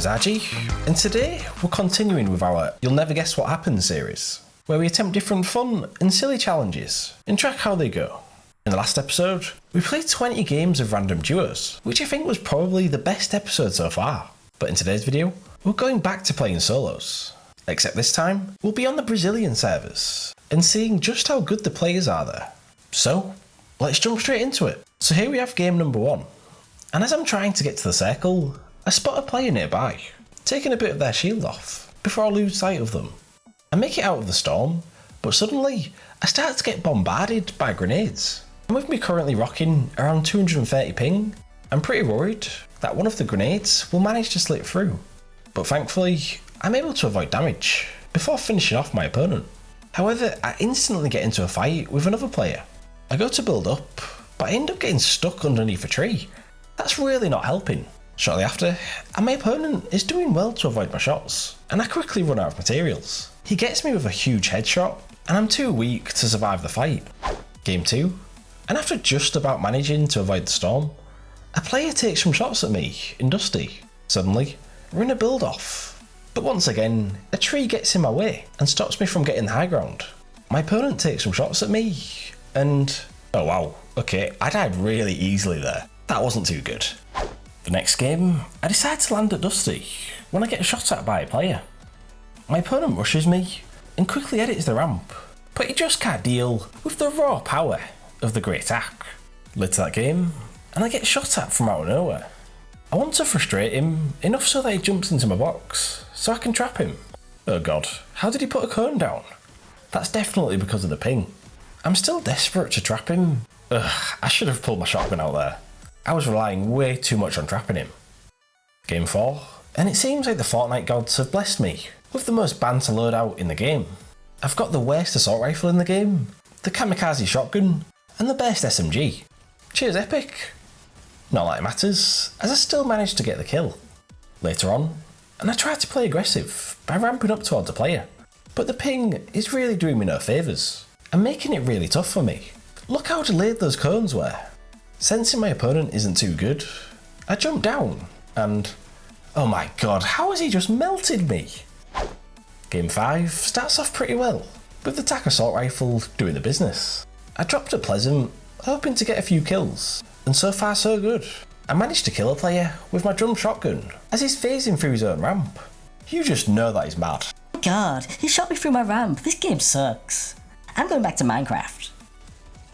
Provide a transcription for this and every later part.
name's RG, and today we're continuing with our You'll Never Guess What Happens series, where we attempt different fun and silly challenges and track how they go. In the last episode, we played 20 games of random duos, which I think was probably the best episode so far. But in today's video, we're going back to playing solos. Except this time, we'll be on the Brazilian servers, and seeing just how good the players are there. So, let's jump straight into it. So here we have game number 1, and as I'm trying to get to the circle, I spot a player nearby, taking a bit of their shield off, before I lose sight of them. I make it out of the storm, but suddenly, I start to get bombarded by grenades. And with me currently rocking around 230 ping, I'm pretty worried that one of the grenades will manage to slip through. But thankfully, I'm able to avoid damage, before finishing off my opponent. However, I instantly get into a fight with another player. I go to build up, but I end up getting stuck underneath a tree. That's really not helping. Shortly after, and my opponent is doing well to avoid my shots, and I quickly run out of materials. He gets me with a huge headshot, and I'm too weak to survive the fight. Game 2, and after just about managing to avoid the storm, a player takes some shots at me in Dusty. Suddenly, we're in a build off, but once again, a tree gets in my way and stops me from getting the high ground. My opponent takes some shots at me, and oh wow, okay, I died really easily there. That wasn't too good. The next game, I decide to land at Dusty when I get shot at by a player. My opponent rushes me and quickly edits the ramp, but he just can't deal with the raw power of the Great Ack. Later that game, and I get shot at from out of nowhere. I want to frustrate him enough so that he jumps into my box, so I can trap him. Oh god, how did he put a cone down? That's definitely because of the ping. I'm still desperate to trap him. Ugh, I should have pulled my shotgun out there. I was relying way too much on trapping him. Game 4, and it seems like the Fortnite gods have blessed me with the most banter loadout in the game. I've got the worst assault rifle in the game, the kamikaze shotgun, and the best SMG. Cheers Epic! Not that it matters, as I still managed to get the kill. Later on, and I tried to play aggressive by ramping up towards a player, but the ping is really doing me no favours, and making it really tough for me. Look how delayed those cones were. Sensing my opponent isn't too good, I jump down, and oh my god, how has he just melted me? Game 5 starts off pretty well, with the TAC assault rifle doing the business. I dropped at Pleasant, hoping to get a few kills, and so far so good. I managed to kill a player with my drum shotgun, as he's phasing through his own ramp. You just know that he's mad. God, he shot me through my ramp. This game sucks. I'm going back to Minecraft.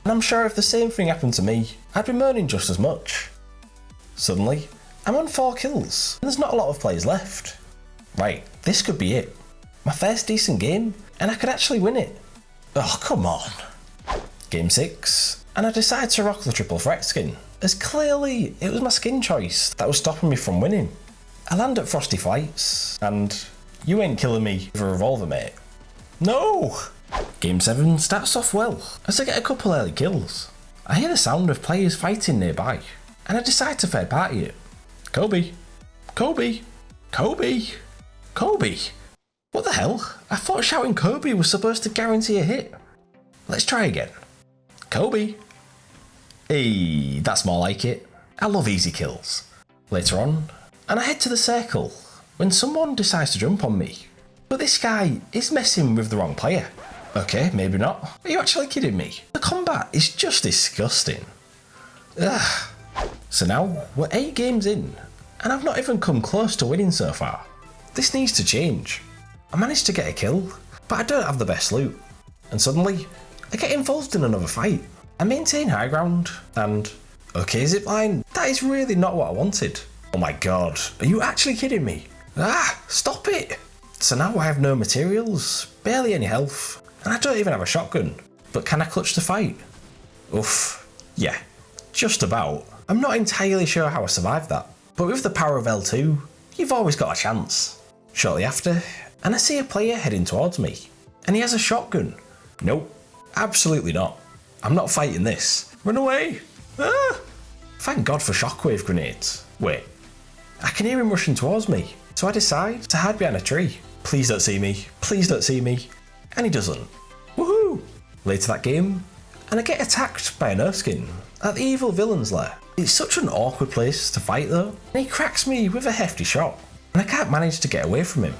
And I'm sure if the same thing happened to me, I'd be moaning just as much. Suddenly, I'm on 4 kills, and there's not a lot of players left. Right, this could be it. My first decent game, and I could actually win it. Oh, come on. Game 6, and I decide to rock the triple threat skin, as clearly it was my skin choice that was stopping me from winning. I land at Frosty Flights, and you ain't killing me with a revolver, mate. No! Game 7 starts off well, as I get a couple early kills. I hear the sound of players fighting nearby, and I decide to third party it. Kobe. Kobe. Kobe. Kobe. What the hell? I thought shouting Kobe was supposed to guarantee a hit. Let's try again. Kobe. Hey, that's more like it. I love easy kills. Later on, and I head to the circle, when someone decides to jump on me. But this guy is messing with the wrong player. Okay, maybe not. Are you actually kidding me? The combat is just disgusting. Ugh. So now, we're 8 games in, and I've not even come close to winning so far. This needs to change. I managed to get a kill, but I don't have the best loot. And suddenly, I get involved in another fight. I maintain high ground, and okay zipline, that is really not what I wanted. Oh my god, are you actually kidding me? Ah, stop it! So now I have no materials, barely any health, and I don't even have a shotgun. But can I clutch the fight? Oof, yeah, just about. I'm not entirely sure how I survived that, but with the power of L2, you've always got a chance. Shortly after, and I see a player heading towards me, and he has a shotgun. Nope, absolutely not. I'm not fighting this. Run away! Ah! Thank God for shockwave grenades. Wait, I can hear him rushing towards me, so I decide to hide behind a tree. Please don't see me, please don't see me. And he doesn't. Woohoo! Later that game, and I get attacked by an Erskine at the evil villain's lair. It's such an awkward place to fight though, and he cracks me with a hefty shot. and I can't manage to get away from him.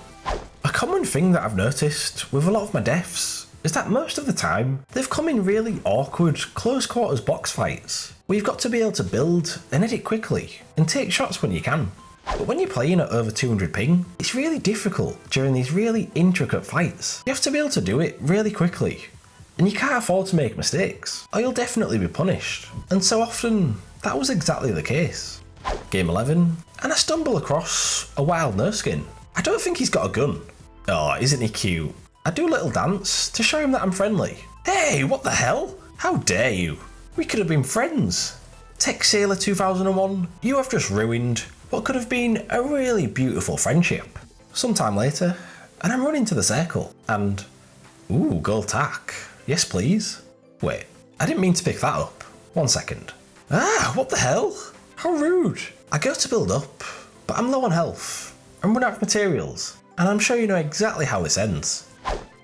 A common thing that I've noticed with a lot of my deaths is that most of the time they've come in really awkward close quarters box fights where you've got to be able to build and edit quickly and take shots when you can. But when you're playing at over 200 ping, it's really difficult during these really intricate fights. You have to be able to do it really quickly, and you can't afford to make mistakes or you'll definitely be punished. And so often that was exactly the case. Game 11, and I stumble across a wild no skin. I don't think he's got a gun. Oh, isn't he cute? I do a little dance to show him that I'm friendly. Hey, what the hell? How dare you? We could have been friends. Tech Sailor 2001, you have just ruined what could have been a really beautiful friendship. Sometime later, and I'm running to the circle, and ooh, gold tack. Yes, please. Wait, I didn't mean to pick that up. 1 second. Ah, what the hell? How rude. I go to build up, but I'm low on health. I'm running out of materials, and I'm sure you know exactly how this ends.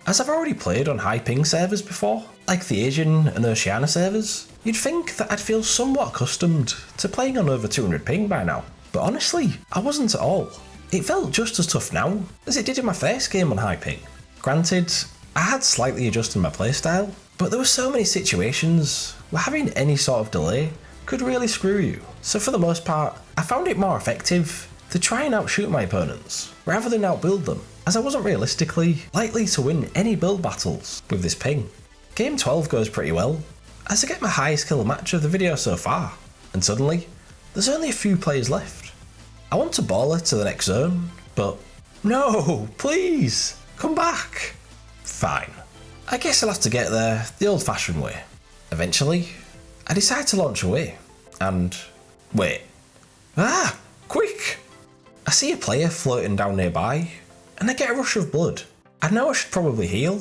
As I've already played on high ping servers before, like the Asian and Oceania servers, you'd think that I'd feel somewhat accustomed to playing on over 200 ping by now. But honestly, I wasn't at all. It felt just as tough now as it did in my first game on high ping. Granted, I had slightly adjusted my playstyle, but there were so many situations where having any sort of delay could really screw you. So for the most part, I found it more effective to try and outshoot my opponents, rather than outbuild them, as I wasn't realistically likely to win any build battles with this ping. Game 12 goes pretty well, as I get my highest kill match of the video so far, and suddenly, there's only a few players left. I want to baller to the next zone, but no, please, come back. Fine. I guess I'll have to get there the old-fashioned way. Eventually, I decide to launch away, and wait. Ah, quick! I see a player floating down nearby, and I get a rush of blood. I know I should probably heal,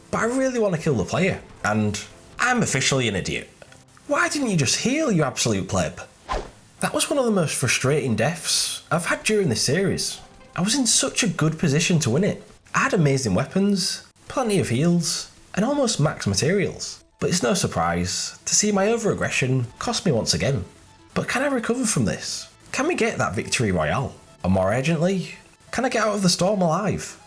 but I really want to kill the player, and I'm officially an idiot. Why didn't you just heal, you absolute pleb? That was one of the most frustrating deaths I've had during this series. I was in such a good position to win it. I had amazing weapons, plenty of heals, and almost max materials. But it's no surprise to see my over-aggression cost me once again. But can I recover from this? Can we get that victory royale? Or more urgently, can I get out of the storm alive?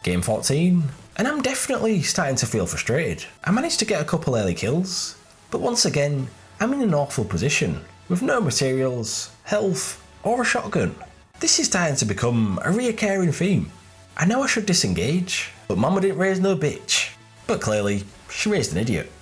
Game 14, and I'm definitely starting to feel frustrated. I managed to get a couple early kills, but once again, I'm in an awful position, with no materials, health, or a shotgun. This is starting to become a reoccurring theme. I know I should disengage, but Mama didn't raise no bitch. But clearly, she raised an idiot.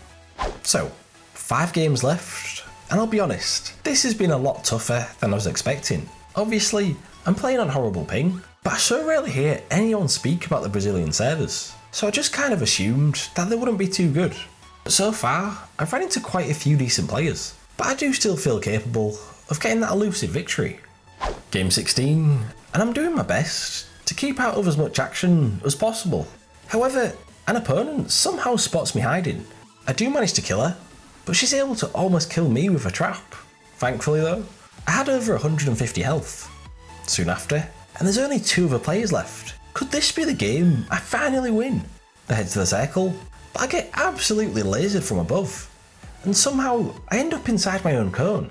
So, 5 games left, and I'll be honest, this has been a lot tougher than I was expecting. Obviously, I'm playing on horrible ping, but I so rarely hear anyone speak about the Brazilian servers, so I just kind of assumed that they wouldn't be too good. But so far, I've run into quite a few decent players, but I do still feel capable of getting that elusive victory. Game 16, and I'm doing my best to keep out of as much action as possible. However, an opponent somehow spots me hiding. I do manage to kill her, but she's able to almost kill me with a trap. Thankfully though, I had over 150 health. Soon after, and there's only 2 other players left. Could this be the game I finally win? I head to the circle, but I get absolutely lasered from above, and somehow I end up inside my own cone.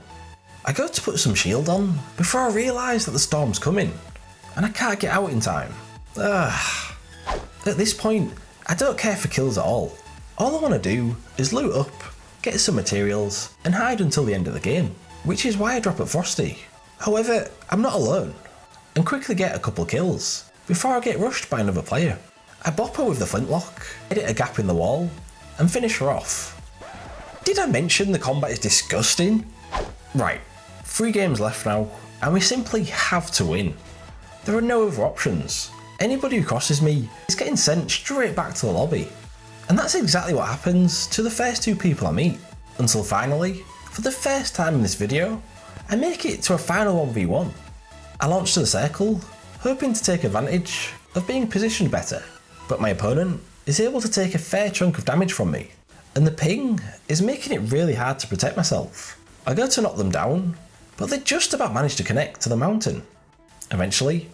I go to put some shield on before I realise that the storm's coming, and I can't get out in time. At this point, I don't care for kills at all. All I want to do is loot up, get some materials, and hide until the end of the game, which is why I drop at Frosty. However, I'm not alone, and quickly get a couple kills before I get rushed by another player. I bop her with the flintlock, edit a gap in the wall, and finish her off. Did I mention the combat is disgusting? Right, 3 games left now, and we simply have to win. There are no other options. Anybody who crosses me is getting sent straight back to the lobby. And that's exactly what happens to the first 2 people I meet, until finally, for the first time in this video, I make it to a final 1v1. I launch to the circle, hoping to take advantage of being positioned better, but my opponent is able to take a fair chunk of damage from me, and the ping is making it really hard to protect myself. I go to knock them down, but they just about manage to connect to the mountain. Eventually,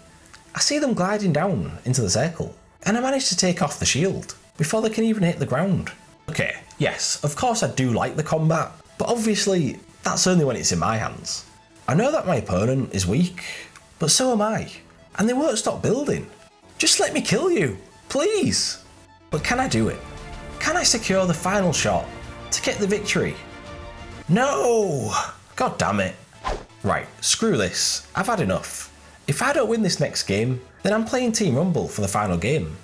I see them gliding down into the circle, and I manage to take off the shield before they can even hit the ground. Okay, yes, of course I do like the combat, but obviously that's only when it's in my hands. I know that my opponent is weak, but so am I, and they won't stop building. Just let me kill you, please. But can I do it? Can I secure the final shot to get the victory? No! God damn it. Right, screw this. I've had enough. If I don't win this next game, then I'm playing Team Rumble for the final game.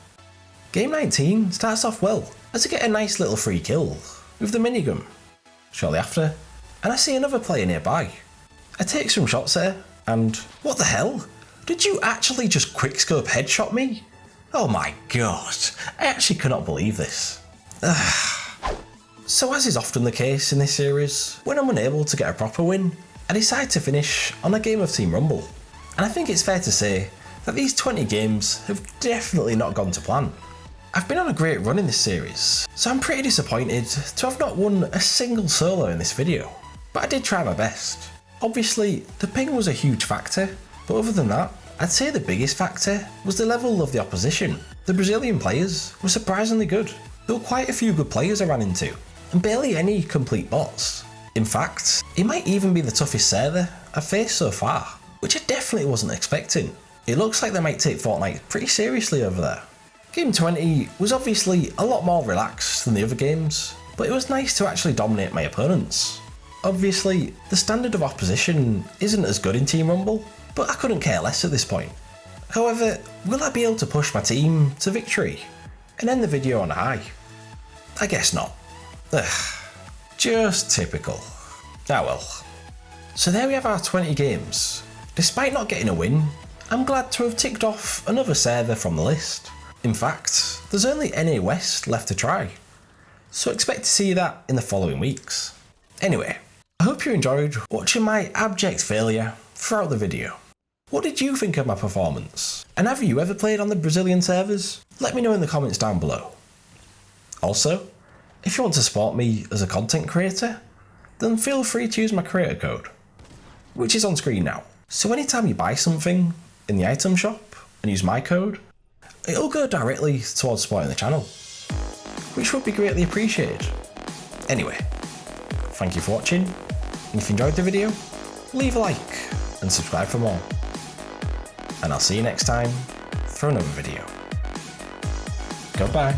Game 19 starts off well, as I get a nice little free kill with the minigun. Shortly after, and I see another player nearby. I take some shots there, and what the hell? Did you actually just quickscope headshot me? Oh my god, I actually cannot believe this. So as is often the case in this series, when I'm unable to get a proper win, I decide to finish on a game of Team Rumble. And I think it's fair to say that these 20 games have definitely not gone to plan. I've been on a great run in this series, so I'm pretty disappointed to have not won a single solo in this video. But I did try my best. Obviously, the ping was a huge factor, but other than that, I'd say the biggest factor was the level of the opposition. The Brazilian players were surprisingly good. There were quite a few good players I ran into, and barely any complete bots. In fact, it might even be the toughest server I've faced so far, which I definitely wasn't expecting. It looks like they might take Fortnite pretty seriously over there. Game 20 was obviously a lot more relaxed than the other games, but it was nice to actually dominate my opponents. Obviously, the standard of opposition isn't as good in Team Rumble, but I couldn't care less at this point. However, will I be able to push my team to victory and end the video on a high? I guess not. Just typical. Ah well. So there we have our 20 games. Despite not getting a win, I'm glad to have ticked off another server from the list. In fact, there's only NA West left to try, so expect to see that in the following weeks. Anyway, I hope you enjoyed watching my abject failure throughout the video. What did you think of my performance? And have you ever played on the Brazilian servers? Let me know in the comments down below. Also, if you want to support me as a content creator, then feel free to use my creator code, which is on screen now. So anytime you buy something in the item shop and use my code, it'll go directly towards supporting the channel, which would be greatly appreciated. Anyway, thank you for watching, and if you enjoyed the video, leave a like and subscribe for more. And I'll see you next time for another video. Goodbye.